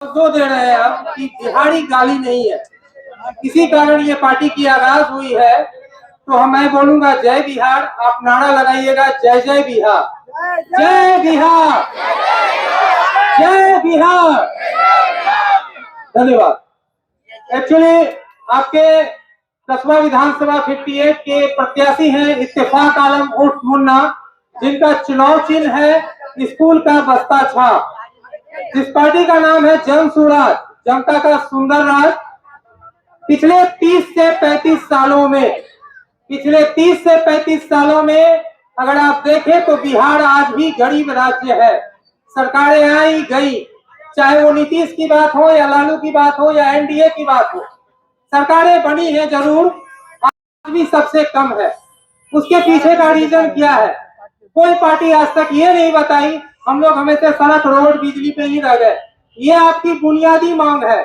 जो दे रहे हैं आप कि बिहारी गाली नहीं है। इसी कारण ये पार्टी की आगाज हुई है। तो मैं बोलूंगा जय बिहार, आप नारा लगाइएगा जय जय बिहार, जय बिहार, जय बिहार। धन्यवाद। एक्चुअली आपके कस्बा विधानसभा 58 के प्रत्याशी हैं इत्तेफाक आलम उर्फ मुन्ना, जिनका चुनाव चिन्ह है स्कूल का बस्ता छाप। इस पार्टी का नाम है जन सुराज, जनता का सुंदर राज। पिछले 30 से 35 सालों में पिछले 30 से 35 सालों में अगर आप देखें तो बिहार आज भी गरीब राज्य है। सरकारें आई गई, चाहे वो नीतीश की बात हो या लालू की बात हो या एनडीए की बात हो, सरकारें बनी है जरूर, आज भी सबसे कम है। उसके पीछे का रीजन क्या है? कोई पार्टी आज तक ये नहीं बताई हम लोग हमेशा सड़क रोड बिजली पे ही रह गए। ये आपकी बुनियादी मांग है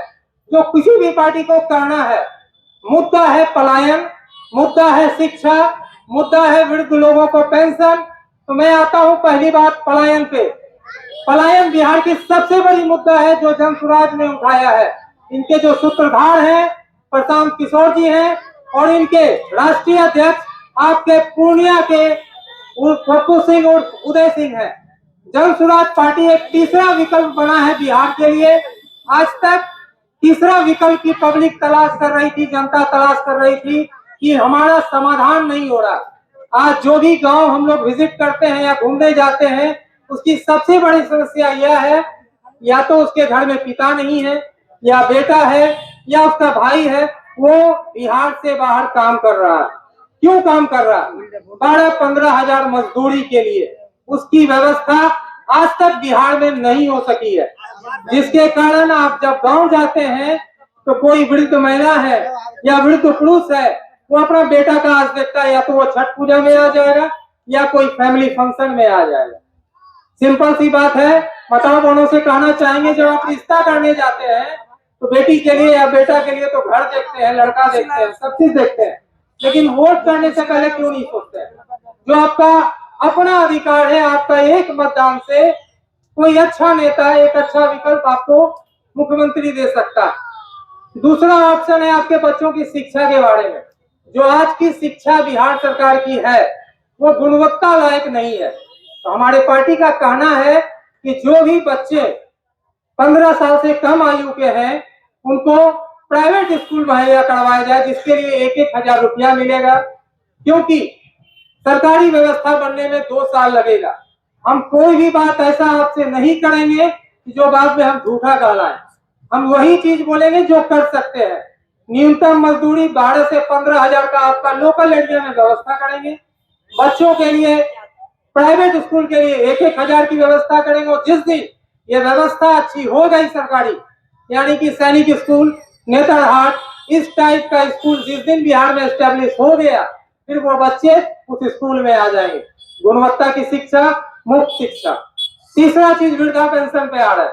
जो किसी भी पार्टी को करना है। मुद्दा है पलायन, मुद्दा है शिक्षा, मुद्दा है वृद्ध लोगों को पेंशन। तो मैं आता हूं पहली बात पलायन पे। पलायन बिहार की सबसे बड़ी मुद्दा है जो जन सुराज ने उठाया है। इनके जो सूत्रधार हैं प्रशांत किशोर जी हैं और इनके राष्ट्रीय अध्यक्ष आपके पूर्णिया के पप्पू सिंह और उदय सिंह है। जन सुराज पार्टी एक तीसरा विकल्प बना है बिहार के लिए। आज तक तीसरा विकल्प की पब्लिक तलाश कर रही थी, जनता तलाश कर रही थी कि हमारा समाधान नहीं हो रहा। आज जो भी गांव हम लोग विजिट करते हैं या घूमने जाते हैं, उसकी सबसे बड़ी समस्या यह है या तो उसके घर में पिता नहीं है या बेटा है या उसका भाई है, वो बिहार से बाहर काम कर रहा है। क्यों काम कर रहा है? 12-15 हजार मजदूरी के लिए उसकी व्यवस्था आज तक बिहार में नहीं हो सकी है, जिसके कारण आप जब गांव जाते हैं तो कोई वृद्ध महिला है या वृद्ध पुरुष है, वो अपना बेटा का आज देखता है या तो वो छठ पूजा में आ जाएगा या कोई फैमिली फंक्शन में आ जाएगा। सिंपल सी बात है। माताओं बहनों से कहना चाहेंगे जब आप रिश्ता करने जाते हैं तो बेटी के लिए या बेटा के लिए तो घर देखते हैं, लड़का देखते हैं, सब चीज देखते हैं, लेकिन वोट करने से पहले क्यों नहीं सोचते हैं? जो आपका अपना अधिकार है, आपका एक मतदान से कोई अच्छा नेता, एक अच्छा विकल्प आपको मुख्यमंत्री दे सकता है। दूसरा ऑप्शन है आपके बच्चों की शिक्षा के बारे में। जो आज की शिक्षा बिहार सरकार की है वो गुणवत्ता लायक नहीं है। तो हमारे पार्टी का कहना है कि जो भी बच्चे 15 साल से कम आयु के हैं उनको प्राइवेट स्कूल मुहैया करवाया जाए, जिसके लिए 1-1 हजार रुपया मिलेगा। क्योंकि सरकारी व्यवस्था बनने में 2 साल लगेगा। हम कोई भी बात ऐसा आपसे नहीं करेंगे कि जो बाद में हम झूठा कहलाएं। हम वही चीज बोलेंगे जो कर सकते हैं। न्यूनतम मजदूरी 12 से 15 हजार का आपका लोकल एरिया में व्यवस्था करेंगे। बच्चों के लिए प्राइवेट स्कूल के लिए 1-1 हजार की व्यवस्था करेंगे। और जिस दिन ये व्यवस्था अच्छी हो गई सरकारी, यानी कि सैनिक स्कूल, नेतरहाट, इस टाइप का स्कूल जिस दिन बिहार में एस्टेब्लिश हो गया, फिर वो बच्चे उस स्कूल में आ जाएंगे। गुणवत्ता की शिक्षा, मुफ्त शिक्षा। तीसरा चीज वृद्धा पेंशन पे आ रहा है।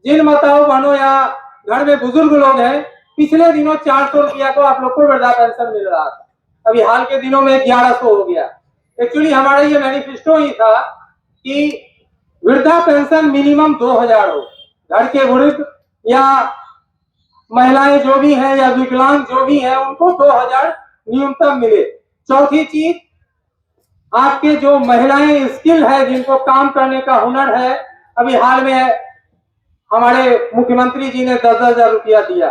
जिन माताओं बहनों या घर में बुजुर्ग लोग हैं, पिछले दिनों 400 रुपया को आप लोग को वृद्धा पेंशन मिल रहा था, अभी हाल के दिनों में 1100 हो गया। एक्चुअली हमारा ये मैनिफेस्टो ही था कि वृद्धा पेंशन मिनिमम 2000 हो। घर के वृद्ध या महिलाएं जो भी हैं या विकलांग जो भी हैं उनको 2000 न्यूनतम मिले। चौथी चीज, आपके जो महिलाएं स्किल है, जिनको काम करने का हुनर है, अभी हाल में हमारे मुख्यमंत्री जी ने 10,000 रुपया दिया।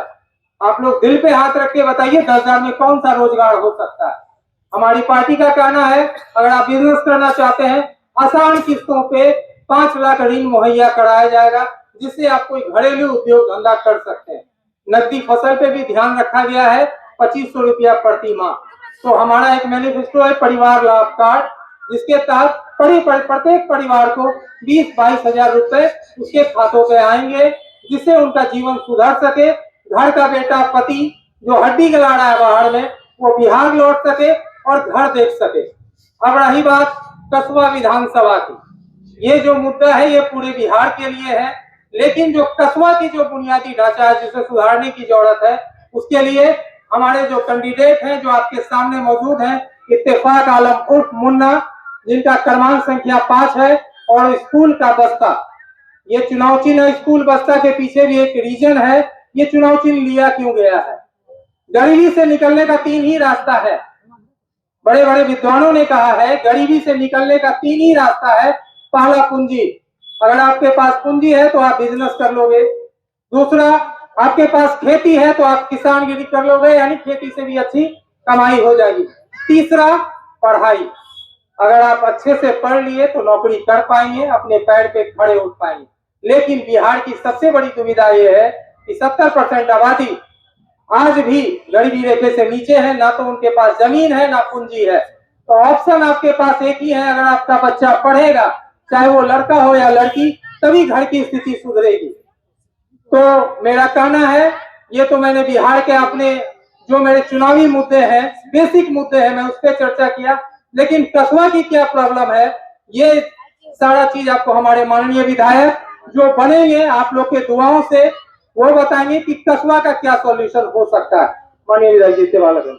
आप लोग दिल पे हाथ रख के बताइए 10,000 में कौन सा रोजगार हो सकता है? हमारी पार्टी का कहना है अगर आप बिजनेस करना चाहते हैं, आसान किस्तों पे 5 लाख ऋण मुहैया कराया जाएगा, जिससे आप कोई घरेलू उद्योग धंधा कर सकते हैं। नकदी फसल पे भी ध्यान रखा गया है, 2500 रुपया प्रति माह। तो हमारा एक मैनिफेस्टो है परिवार लाभ कार्ड, जिसके तहत प्रत्येक परिवार को 20-22 हजार रुपए उसके खातों पे आएंगे, जिससे उनका जीवन सुधर सके। घर का बेटा पति जो हड्डी गला रहा है बाहर में, वो बिहार लौट सके और घर देख सके। अब रही बात कस्बा विधानसभा की, ये जो मुद्दा है ये पूरे बिहार के लिए है, लेकिन जो कस्बा की जो बुनियादी ढांचा है जिसे सुधारने की जरूरत है, उसके लिए हमारे जो कैंडिडेट हैं जो आपके सामने मौजूद हैं, इत्तेफाक आलम उर्फ मुन्ना, जिनका क्रमांक संख्या 5 है, और स्कूल का बस्ता, ये चुनाव चिन्ह स्कूल बस्ता के पीछे भी एक रीजन है, ये चुनाव चिन्ह लिया क्यों गया है। गरीबी से निकलने का 3 ही रास्ता है। बड़े बड़े विद्वानों ने कहा है गरीबी से निकलने का 3 ही रास्ता है। पहला पूंजी, अगर आपके पास पूंजी है तो आप बिजनेस कर लोगे। दूसरा, आपके पास खेती है तो आप किसानगिरी कर लोगे, यानी खेती से भी अच्छी कमाई हो जाएगी। तीसरा, पढ़ाई, अगर आप अच्छे से पढ़ लिए तो नौकरी कर पाएंगे, अपने पैर पे खड़े उठ पाएंगे। लेकिन बिहार की सबसे बड़ी दुविधा यह है कि 70% आबादी आज भी गरीबी रेखे से नीचे है, ना तो उनके पास जमीन है ना पूंजी है। तो ऑप्शन आपके पास एक ही है, अगर आपका बच्चा पढ़ेगा, चाहे वो लड़का हो या लड़की, तभी घर की स्थिति सुधरेगी। तो मेरा कहना है, ये तो मैंने बिहार के अपने जो मेरे चुनावी मुद्दे हैं, बेसिक मुद्दे हैं, मैं उस पर चर्चा किया। लेकिन कस्बा की क्या प्रॉब्लम है, ये सारा चीज आपको हमारे माननीय विधायक जो बनेंगे आप लोग के दुआओं से, वो बताएंगे कि कस्बा का क्या सॉल्यूशन हो सकता है। माननीय विधायक जी से बात करें।